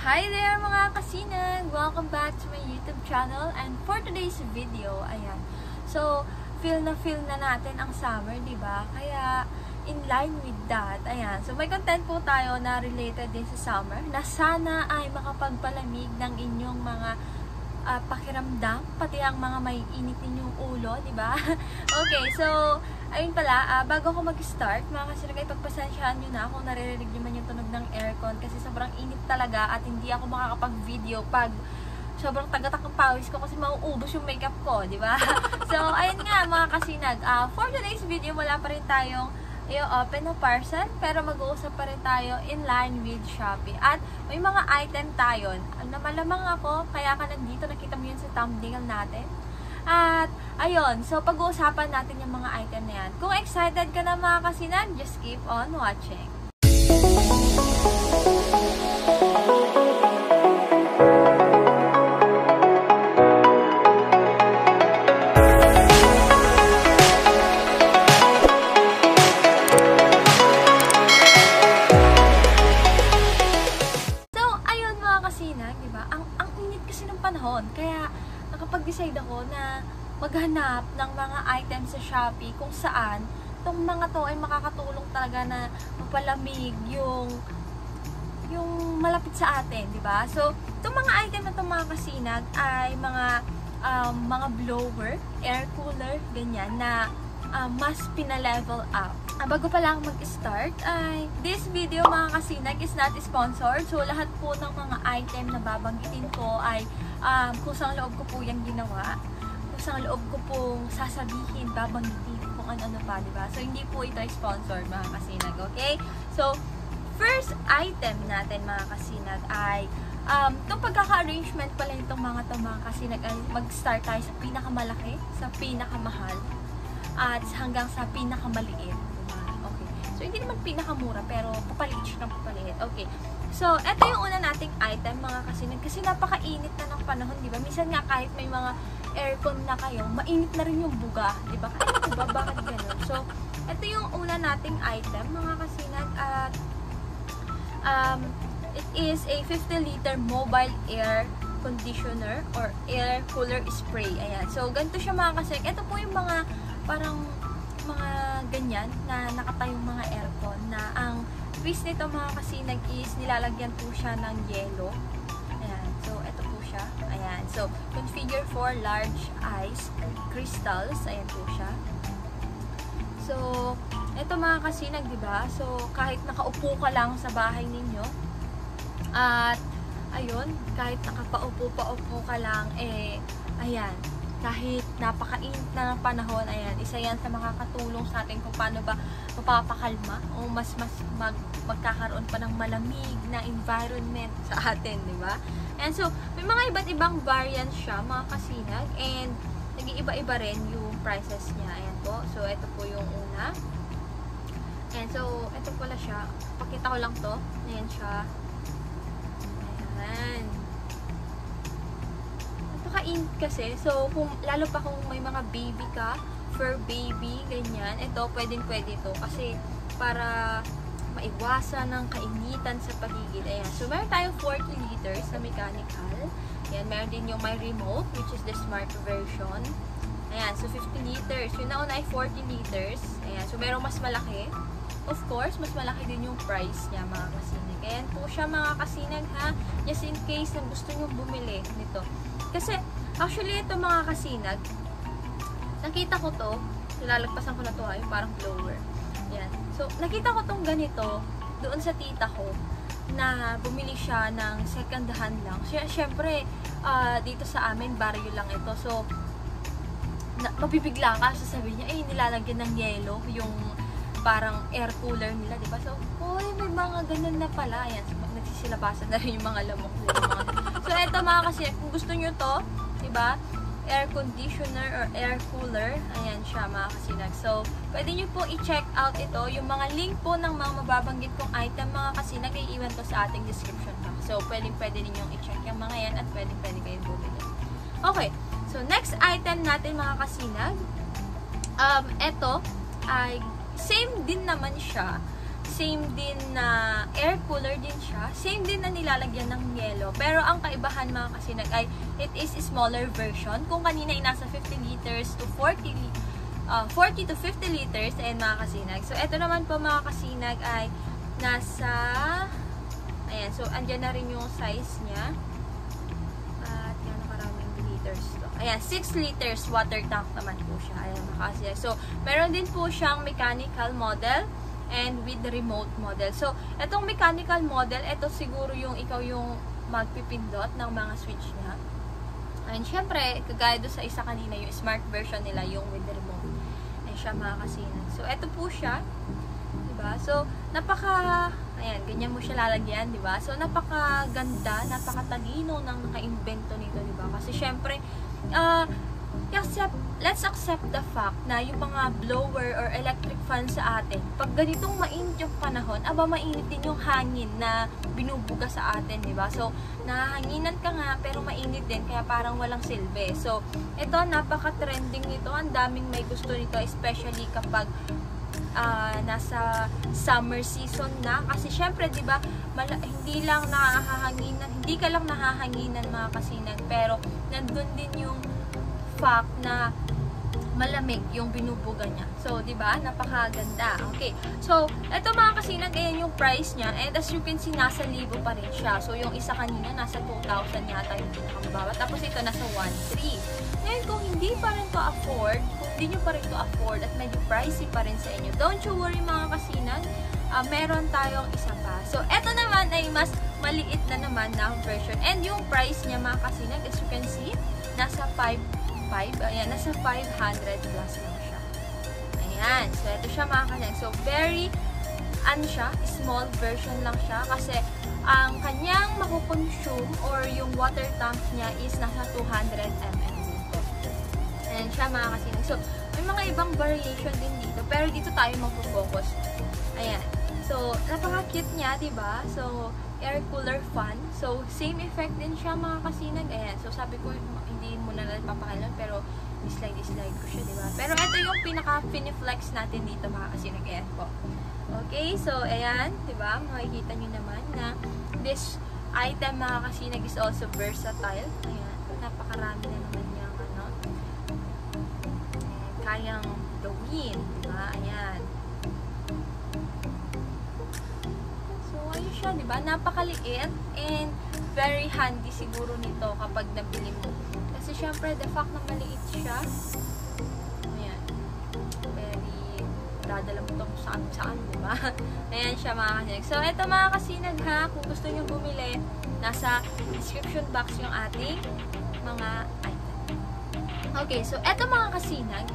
Hi there mga kasinag! Welcome back to my YouTube channel, and for today's video, ayan. So, feel na natin ang summer, di ba? Kaya, in line with that, ayan. So, may content po tayo na related din sa summer, na sana ay makapagpalamig ng inyong mga pakiramdam, pati ang mga may init ninyong ulo, di ba? Okay, so, ayun pala, bago ako mag-start, mga kasinag, ay pagpasensyahan nyo na kung naririnig nyo man yung tunog ng aircon kasi sobrang init talaga at hindi ako makakapag-video pag sobrang tagatak ng pawis ko kasi mauubos yung makeup ko, di ba? So, ayun nga mga kasinag, for today's video, wala pa rin tayong open na parcel, pero mag-uusap pa rin tayo in line with Shopee. At may mga item tayo na malamang ako, kaya ka nandito, nakita mo yun sa thumbnail natin. At, ayun, so pag-uusapan natin yung mga item na yan. Kung excited ka na mga kasinag, just keep on watching. So, ayun mga kasinag, diba? Ang init kasi ng panahon, kaya nakapag-decide ako na maghanap ng mga items sa Shopee kung saan itong mga to ay makakatulong talaga na mapalamig yung malapit sa atin, di ba? So, itong mga item na itong mga kasinag ay mga blower, air cooler, ganyan, na mas pina-level up. Bago pa lang mag-start, ay this video mga kasinag is not sponsored. So, lahat po ng mga item na babanggitin ko ay kusang loob ko po yung ginawa. Kusang loob ko pong sasabihin, babanggitin kung ano-ano pa, diba? So, hindi po ito sponsored mga kasinag, okay? So, first item natin mga kasinag ay itong pagkaka-arrangement pala itong mga kasinag ay mag-start tayo sa pinakamalaki, sa pinakamahal, at hanggang sa pinakamaliit. Diba? Okay. So, hindi naman pinakamura, pero papaliit siya ng papaliit. Okay. So, ito yung una nating item, mga kasinag. Kasi napakainit na ng panahon, di ba? Minsan nga kahit may mga aircon na kayo, mainit na rin yung buga, di ba? Kahit diba, bakit ganun? So, ito yung una nating item, mga kasinag. At, it is a 50-liter mobile air conditioner or air cooler spray. Ayan. So, ganito siya mga kasinag. Ito po yung mga, parang, mga ganyan na nakatayong mga aircon na ang twist nito mga kasinag is nilalagyan po siya ng yelo. Ayan. So, ito po siya. Ayan. So, configure for large ice crystals. Ayan po siya. So, ito mga kasinag, diba? So, kahit nakaupo ka lang sa bahay ninyo at, ayun, kahit nakapaupo ka lang, ayan, kahit napakainit na ng panahon, ayan, isa yan sa makakatulong sa atin kung paano ba mapapakalma o mas magkakaroon pa ng malamig na environment sa atin, di ba? And so, may mga iba't ibang variants siya, mga kasinag, and nag-iiba-iba rin yung prices niya. Ayan po. So, ito po yung una. And so, ito pala siya. Pakita ko lang to. Ayan siya. Ayan. Napaka-init kasi. So, lalo pa kung may mga baby ka, fur baby, ganyan, ito, pwedeng-pwede ito. Kasi, para maiwasan ng kainitan sa paligid. Ayan. So, meron tayong 40 liters na mechanical. Ayan, meron din yung may remote, which is the smart version. Ayan, so 50 liters. Yung nauna ay 40 liters. Ayan, so meron mas malaki. Of course, mas malaki din yung price niya, mga kasinag. Ayan po siya, mga kasinag, ha? Just in case na gusto nyo bumili nito. Kasi, actually, ito mga kasinag, nakita ko to, nilalagpasan ko na to, yung parang blower. Ayan. So, nakita ko tong ganito doon sa tita ko na bumili siya ng second hand lang. Siyempre, dito sa amin, barrio lang ito. So, mapipigla ka, sasabihin niya, nilalagyan ng yelo yung parang air cooler nila, diba? So, may mga ganun na pala. Ayan, so, nagsisilabasan na rin yung mga lamok nila. So, eto mga kasi, kung gusto nyo to, diba? Air conditioner or air cooler. Ayan siya mga kasinag. So, pwede nyo po i-check out ito. Yung mga link po ng mga mababanggit kong item mga kasinag, i-iwan ko sa ating description box. So, pwede ninyong i-check yung mga yan at pwede kayong bumili. Okay. So, next item natin mga kasinag. Ito ay same din naman siya same din na air cooler din siya. Same din na nilalagyan ng yelo. Pero ang kaibahan mga kasinag ay it is a smaller version. Kung kanina ay nasa 50 liters to 40 to 50 liters, ayan mga kasinag. So, ito naman po mga kasinag ay nasa, ayan, so, andyan na rin yung size niya. At yan, nakaraming liters to. Ayan, 6 liters water tank naman po siya. Ayan mga kasinag. So, meron din po siyang mechanical model and with the remote model. So, itong mechanical model, ito siguro yung ikaw yung magpipindot ng mga switch niya. And syempre, kagaya doon sa isa kanina, yung smart version nila, yung with the remote. Ayan siya mga kasinag. So, ito po siya. Diba? So, ayan, ganyan mo siya lalagyan, diba? So, napakaganda, napakatalino ng naka-invento nito, diba? Kasi syempre, let's accept the fact na yung mga blower or electric fan sa atin, pag ganitong mainit yung panahon, mainit din yung hangin na binubuga sa atin, diba? So, nahanginan ka nga, pero mainit din, kaya parang walang silbi. So, ito, napaka-trending nito. Ang daming may gusto nito, especially kapag nasa summer season na. Kasi, syempre, diba, hindi ka lang nahahanginan mga kasinag, pero nandun din yung fact na malamig yung binubuga niya. So, di ba? Napakaganda. Okay. So, ito mga kasinag, ayan yung price niya. And as you can see, nasa 1,000 pa rin siya. So, yung isa kanina, nasa 2,000 yata yung pinakamababa. Tapos ito, nasa 1,300. Ngayon, kung hindi pa rin to afford, kung hindi nyo pa rin to afford at medyo pricey pa rin sa inyo, don't you worry mga kasinag. Meron tayong isa pa. So, ito naman ay mas maliit na naman na version. And yung price niya mga kasinag, as you can see, nasa 500 plus lang siya. Ayan. So, ito siya mga kasinag. So, very, small version lang siya. Kasi, ang kanyang makukonsume or yung water tank niya is nasa 200 ml dito. Ayan siya mga kasinag. So, may mga ibang variation din dito. Pero dito tayo magpo-focus. Ayan. So, napaka-cute niya, diba? So, air cooler fan. So, same effect din siya mga kasinag. Ayan. So, sabi ko, hindi mo na lang papakailan, pero dislike ko siya, diba? Pero ito yung pinaka-finiflex natin dito mga kasinag. Ayan po. Okay. So, ayan. Diba? Makikita nyo naman na this item mga kasinag is also versatile. Ayan. Napakarami na naman yung kayang gawin. Diba? Ayan. Siya, diba? Napakaliit and very handy siguro nito kapag nabili mo. Kasi syempre, the fact na maliit siya, ayan, very, dadala mo ito saan, diba? Ayan siya mga kasinag. So, ito mga kasinag ha, kung gusto nyo bumili, nasa description box yung ating mga item. Okay, so, ito mga kasinag,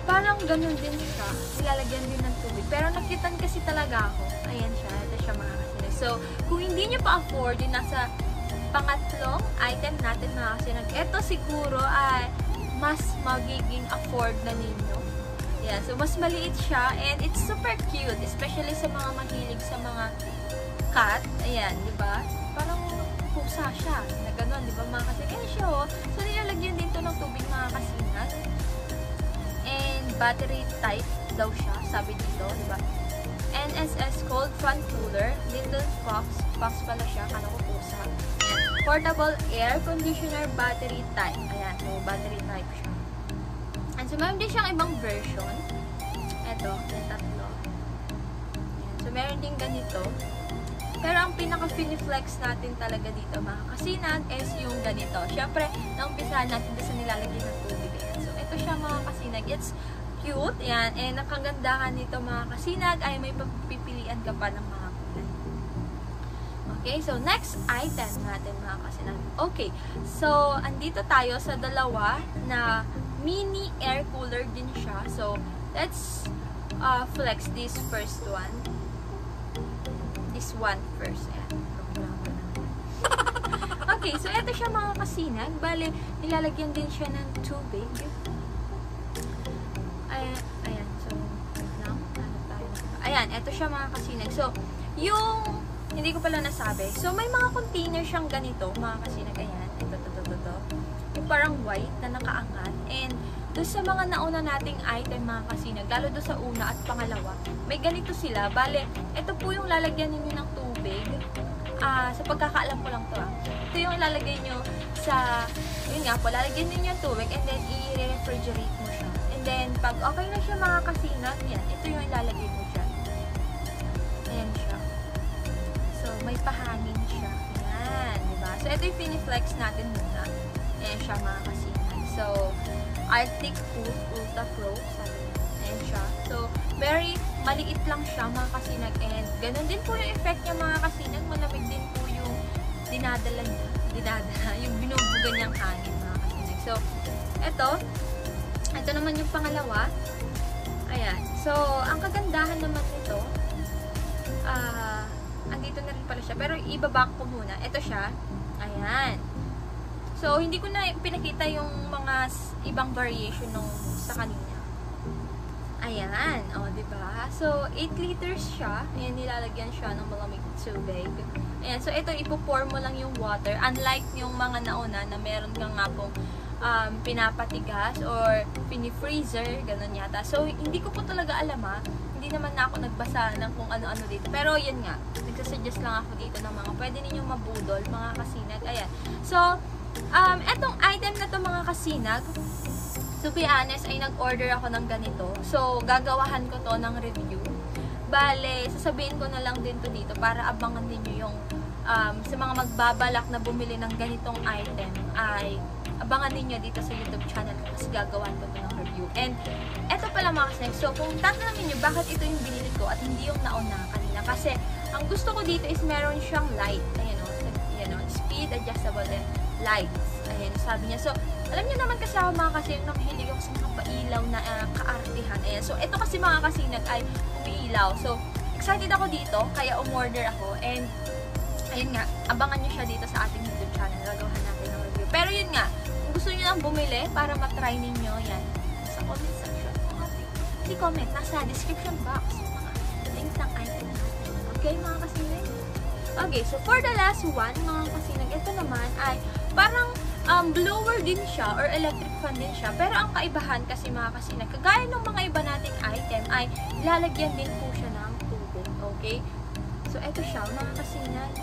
parang ganun din siya. Nilalagyan din ng tubig. Pero nakitan kasi talaga ako. Ayan siya. Ito siya mga kasinag. So, kung hindi nyo pa afford, din nasa pangatlong item natin mga kasinag. Ito siguro ay mas magiging afford na ninyo. Ayan. So, mas maliit siya. And it's super cute. Especially sa mga mahilig sa mga cat. Ayan. Diba? Parang pusa siya. Na ganun. Diba mga kasinag? Ayan siya oh. So, nilalagyan din to ng tubig mga kasinag. And battery type daw siya, sabi dito, diba? NSS Cold Front Cooler, Little Fox pala siya, kala ko pusa. Ayan. Portable Air Conditioner Battery Type. Ayan, so battery type siya. And so, meron din siyang ibang version. Ito, yung tatlo. Ayan. So, meron din ganito. Pero ang pinaka-finiflex natin talaga dito, mga kasinag, is yung ganito. Siyempre, naumpisahan natin sa nilalagyan ng tubig. Ayan. So, ito siya mga kasinag. It's cute. Ayan. And ang kagandahan nito mga kasinag ay may pagpipilian ka pa ng mga kulay. Okay. So, next item natin mga kasinag. Okay. So, andito tayo sa dalawa na mini air cooler din siya. So, let's flex this first one. This one first. Ayan. Okay. So, ito siya mga kasinag. Bale, nilalagyan din siya ng tubig. Ayan, so, ayan, ito siya mga kasinag. So, yung, hindi ko pala nasabi. So, may mga container siyang ganito, mga kasinag. Ayan, ito. Yung parang white na nakaangat. And, doon sa mga nauna nating item mga kasinag, lalo doon sa una at pangalawa, may ganito sila. Bale, ito po yung lalagyan ninyo ng tubig. Sa pagkakaalam ko lang to ito yung lalagay nyo sa, yun nga po, lalagyan ninyo yung tubig and then i-refrigerate mo siya. And then, pag okay na siya mga kasinag, yan, ito yung ilalagay mo dyan. Ayan siya. So, may pahangin siya. Ayan, diba? So, ito yung piniflex natin muna. Ayan siya mga kasinag. So, Arctic Food Ultra Pro. Ayan siya. So, very maliit lang siya mga kasinag. And, ganun din po yung effect niya mga kasinag. Malamig din po yung dinadala niya. Yung binubuga niyang hangin mga kasinag. So, ito naman yung pangalawa. Ayan. So, ang kagandahan naman nito, andito na rin pala siya. Pero, ibaback ko muna. Ito siya. Ayan. So, hindi ko na pinakita yung mga ibang variation nung sa kanina. Ayan. O, diba? So, 8 liters siya. Ayan, nilalagyan siya ng malamig tubig. Ayan. So, ito, ipo-pour mo lang yung water. Unlike yung mga nauna na meron kang nga pong pinapatigas or pinifreezer. Ganun yata. So, hindi ko po talaga alam Hindi naman na ako nagbasa ng kung ano-ano dito. Pero, yan nga. Nagsasuggest lang ako dito ng mga pwede ninyong mabudol, mga kasinag. Ayan. So, etong item na to mga kasinag, to be honest, ay nag-order ako ng ganito. So, gagawahan ko to ng review. Bale, sasabihin ko na lang din to dito para abangan ninyo yung sa mga magbabalak na bumili ng ganitong item ay abangan ninyo dito sa YouTube channel kasi gagawan ko to ng review. And, eto pala mga kasinag. So, kung tatanungin nyo bakit ito yung binili ko at hindi yung nauna kanina. Kasi, ang gusto ko dito is meron siyang light. Ayan o, speed adjustable and lights. Ayan, sabi niya. So, alam niyo naman kasi ako mga kasinag na mahilig ako sa mga pailaw na kaartihan. Ayan. So, ito kasi mga kasinag ay umiilaw. So, excited ako dito, kaya umorder ako. And, ayun nga, abangan niyo siya dito sa ating YouTube channel. Gagawahan natin ng review. Pero yun nga, kung gusto niyo lang bumili para matry ninyo, yan. Sa comment section. Hindi comment, nasa description box. Mga links ng item natin. Okay, mga kasinag? Okay, so for the last one, mga kasinag, ito naman ay parang blower din siya or electric fan din siya. Pero ang kaibahan kasi mga kasinag, kagaya ng mga iba nating item ay lalagyan din po siya ng tubig. Okay? So, ito siya, mga kasinag.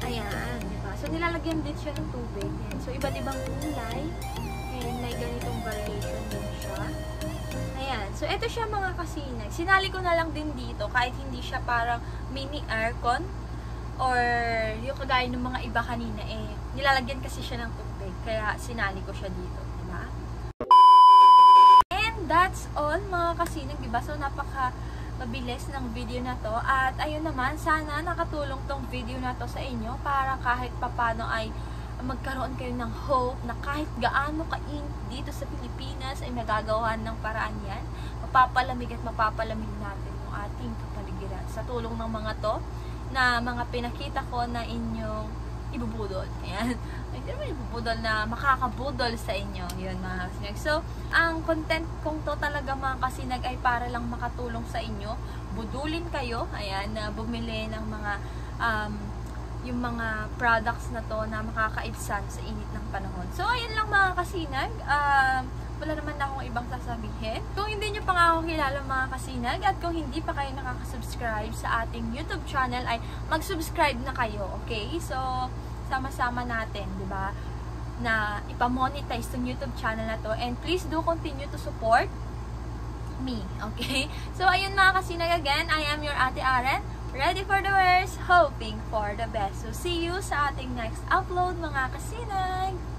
Ayan, diba? So, nilalagyan din siya ng tubig. Ayan. So, iba't ibang kulay. Ayan, may ganitong variation din siya. Ayan. So, ito siya mga kasinag. Sinali ko na lang din dito kahit hindi siya parang mini aircon or yung kagaya ng mga iba kanina nilalagyan kasi siya ng tubig. Kaya, sinali ko siya dito. Diba? And that's all mga kasinag, diba? So, mabilis ng video na to. At ayun naman, sana nakatulong tong video na to sa inyo para kahit papano ay magkaroon kayo ng hope na kahit gaano kainit dito sa Pilipinas ay magagawa ng paraan yan. Mapapalamig at mapapalamig natin yung ating kapaligiran sa tulong ng mga to na mga pinakita ko na inyong ibubudol. Ayan. Hindi naman ibubudol na makakabudol sa inyo. Yun mga kasinag. So, ang content kong to talaga mga kasinag ay para lang makatulong sa inyo. Budulin kayo. Ayan, na bumili ng mga yung mga products na to na makakaibsan sa init ng panahon. So, ayun lang mga kasinag. Wala naman na akong ibang sasabihin. Kung hindi nyo pa nga ako kilala mga kasinag at kung hindi pa kayo nakaka-subscribe sa ating YouTube channel ay mag-subscribe na kayo, okay? So, sama-sama natin, di ba? Na ipamonetize tong YouTube channel na to. And please do continue to support me, okay? So, ayun mga kasinag again, I am your Ate Aren. Ready for the worst, hoping for the best. So, see you sa ating next upload mga kasinag!